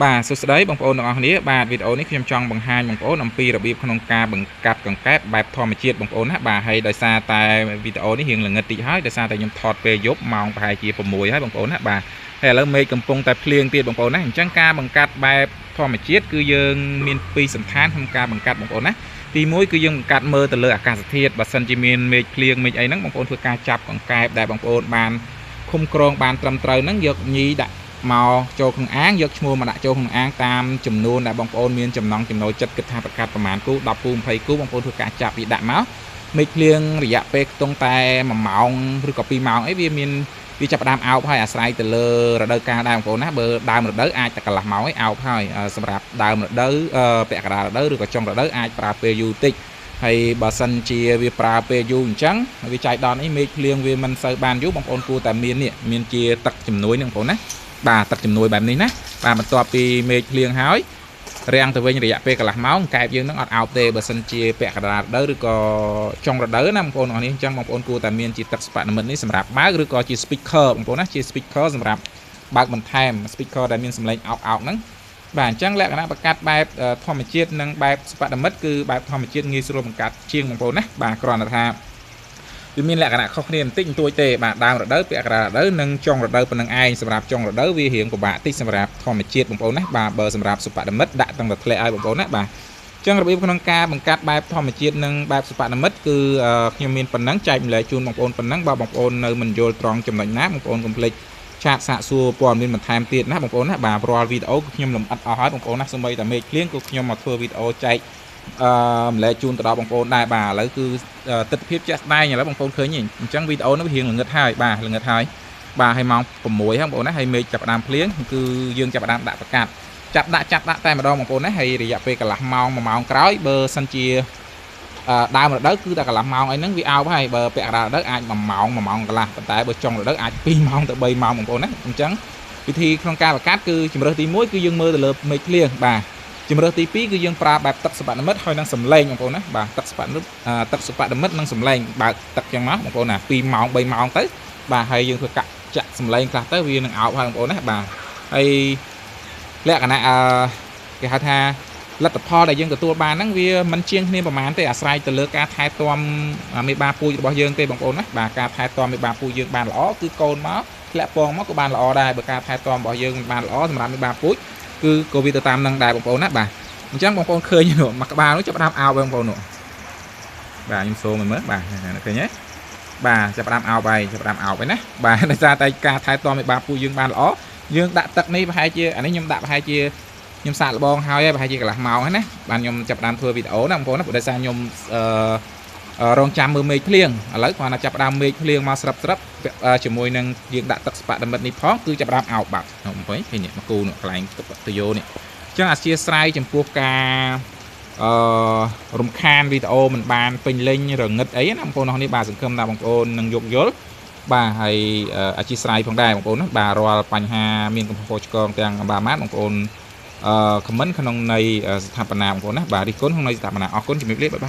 បាទសួស្តីបងប្អូនទាំងអស់គ្នាបាទវីដេអូនេះខ្ញុំចង់បង្ហាញបងប្អូនអំពីរបៀបក្នុងការបង្កាត់កង្កែបបែបធម្មជាតិបងប្អូនណាបាទហើយដោយសារតែវីដេអូនេះរៀងល្ងឹតតិចហើយដោយសារតែខ្ញុំថតពេលយប់ម៉ោងប្រហែលជា6ហើយបងប្អូនណាបាទហើយឥឡូវមេឃកំពុងតែភ្លៀងទៀតបងប្អូនណាអញ្ចឹងការបង្កាត់បែបធម្មជាតិគឺយើងមានពីរសន្តានក្នុងការបង្កាត់បងប្អូនណាទី1គឺយើងបង្កាត់មើលទៅលើអាកាសធាតុបើសិនជាមានមេឃភ្លៀងមេឃអីហ្នឹងបងប្អូនធ្វើការចាប់កង្កែបដែលបងប្អូនបានឃុំក្រងបានត្រឹមត្រូវហ្នឹងយកញីដាក់មកចូលក្នុងអាងយកឈ្មោះមកដាក់ចូលក្នុងអាងតាមចំនួនដែលបងប្អូនមានចំណង់ចំណូលចិត្តគិតថាប្រកាសប្រមាណគូ10គូ20គូបងប្អូនធ្វើការចាប់វាដាក់មកមេឃភ្លៀងរយៈពេលខ្ទង់តែ1ម៉ោងឬក៏2ម៉ោងអីវាចាប់ផ្ដើមអោបហើយអាស្រ័យទៅលើរដូវកាលដែរបងប្អូនណាបើដើមរដូវអាចតែកន្លះម៉ោងឯងអោបហើយសម្រាប់ដើមរដូវពាក់កណ្ដាលរដូវឬក៏ចុងរដូវអាចប្រើពេលយូរតិចហើយបើសិនជាវាប្រើពេលយូរអញ្ចឹងវាចៃដន្យអីមេឃភ្លៀងវាមិនសូវបានយូរបងប្អូនគួរតែមានជាទឹកជំនួយហ្នឹងបងប្អូនណាបាទទឹកជំនួយបែបនេះណាបាទបន្ទាប់ពីមេឃភ្លៀងហើយរាំងទៅវិញរយៈពេលកន្លះម៉ោងកែបយើងនឹងអត់អោបទេបើសិនជាពាក់កណ្ដាលរដូវឬក៏ចុងរដូវណាបងប្អូនអរនេះអញ្ចឹងបងប្អូនគួរតែមានជាទឹកស្ប៉ានិមិត្តនេះសម្រាប់បើកឬក៏ជា speaker បងប្អូនណាជា speaker សម្រាប់បើកបន្ថែម speaker ដែលមានសំឡេងអោបហ្នឹងបាទអញ្ចឹងលក្ខណៈបង្កាត់បែបធម្មជាតិនិងបែបស្ប៉ានិមិត្តគឺបែបធម្មជាតិងាយស្រួលបង្កាត់ជាងបងប្អូនណាបាទគ្រាន់តែថាវាមានលក្ខណៈខុសគ្នាបន្តិចបន្តួចទេបាទដើមរដូវពាក់កណ្ដាលរដូវនិងចុងរដូវប៉ុណ្ណឹងឯងសម្រាប់ចុងរដូវវារៀងពិបាកតិចសម្រាប់ធម្មជាតិបងប្អូនណាបាទបើសម្រាប់សុបនិមិត្តដាក់តាំងតែធ្លាក់ឲ្យបងប្អូនណាបាទអញ្ចឹងរបៀបក្នុងការបង្កាត់បែបធម្មជាតិនិងបែបសុបនិមិត្តគឺខ្ញុំមានប៉ុណ្ណឹងចែកម្លែកជូនបងប្អូនប៉ុណ្ណឹងបើបងប្អូននៅមិនយល់ត្រង់ចំណុចណាបងប្អូនកុំភ្លេចឆាតសាកសួរព័ត៌មានបន្ថែមទៀតណាបងប្អូនណាបាទរាល់វីដេអូខ្ញុំលម្អិតអស់ហើយបងប្អូនណាសូម្បីតែមេឃភ្លៀងក៏ខ្ញុំមកធ្វើវីដេអូចែកម្លែកជូនទៅដល់បងប្អូនដែរបាទឥឡូវគឺទិដ្ឋភាពជាក់ស្ដែងឥឡូវបងប្អូនឃើញអញ្ចឹងវីដេអូនេះវារៀងល្ងឹតហើយបាទល្ងឹតហើយបាទហើយម៉ោង6ហ្នឹងបងប្អូនណាហើយមេឃចាប់ផ្ដើមភ្លៀងគឺយើងចាប់ផ្ដើមដាក់ប្រកាសចាប់ដាក់តែម្ដងបងប្អូនណាហើយរយៈពេលកន្លះម៉ោង1ម៉ោងក្រោយបើសិនជាដើមរដូវគឺតែកន្លះម៉ោងអីហ្នឹងវាអោបហើយបើពាក់កណ្ដាលរដូវអាច1ម៉ោង1ម៉ោងកន្លះប៉ុន្តែបើចុងរដូវអាច2ម៉ោងទៅ3ម៉ោងបងប្អូនណាអញ្ចឹងវិធីក្នុងការបង្កាត់គឺជំរើសទី1គឺយើងមើលទៅលើមេឃភ្លៀងបាទជំរើសទី2គឺយើងប្រើបែបទឹកសុបនិមិត្តហើយនឹងសំឡេងបងប្អូនណាបាទទឹកសុបនិមិត្តនិងសំឡេងបើកទឹកចឹងមកបងប្អូនណា2ម៉ោង3ម៉ោងទៅបាទហើយយើងធ្វើកាក់ចាក់សំឡេងខ្លះទៅវានឹងអោបហើយបងប្អូនណាបាទហើយលក្ខណៈគេហៅថាលទ្ធផលដែលយើងទទួលបានហ្នឹងវាមិនជាងគ្នាប្រហែលទេអាស្រ័យទៅលើការថែទាំមេបាពូជរបស់យើងទេបងប្អូនណាបាទការថែទាំមេបាពូជយើងបានល្អគឺកូនមកធ្លាក់ពងមកក៏បានល្អដែរបើការថែទាំរបស់យើងមិនបានល្អសម្រាប់មេបាពូជគឺក៏វាទៅតាមនឹងដែរបងប្អូនណាបាទអញ្ចឹងបងប្អូនឃើញមកក្បាលនោះចាប់ផ្ដើមអោបបងប្អូននោះបាទខ្ញុំសូមមើលបាទឃើញទេបាទចាប់ផ្ដើមអោបហើយចាប់ផ្ដើមអោបហើយណាបាទដោយសារតែការថែទាំមេបាពូជយើងបានល្អយើងដាក់ទឹកនេះប្រហែលជាអានេះខ្ញុំដាក់ប្រហែលជាខ្ញុំសាកល្បងហើយប្រហែលជាកន្លះម៉ោងហើយណាបាទខ្ញុំចាប់ផ្ដើមធ្វើវីដេអូណាបងប្អូនណាដោយសារខ្ញុំរងចាំមើលមេឃភ្លៀងឥឡូវគាត់ចាប់ផ្ដើមមេឃភ្លៀងមកស្រាប់ជាមួយនឹងយើងដាក់ទឹកស្ប៉ានិមិត្តនេះផងគឺចាប់ផ្ដើមអោបបាត់បងប្អូនឃើញនេះមកគូនោះកន្លែងទឹកទយោនេះអញ្ចឹងអធិស្ឋានចំពោះការរំខានវីដេអូមិនបានពេញលេញរងឹតអីណាបងប្អូននេះបាទសង្ឃឹមថាបងប្អូននឹងយោគយល់បាទហើយអធិស្ឋានផងដែរបងប្អូនណាបាទរាល់បញ្ហាមានកំហុសឆ្គងទាំងអំបាម៉ាតបងប្អូនខមមិនក្នុងនៃស្ថាបនាបងប្អូនណាបាទរិះគន់ក្នុងនៃស្ថាបនាអរគុណជំរាបលាបាយ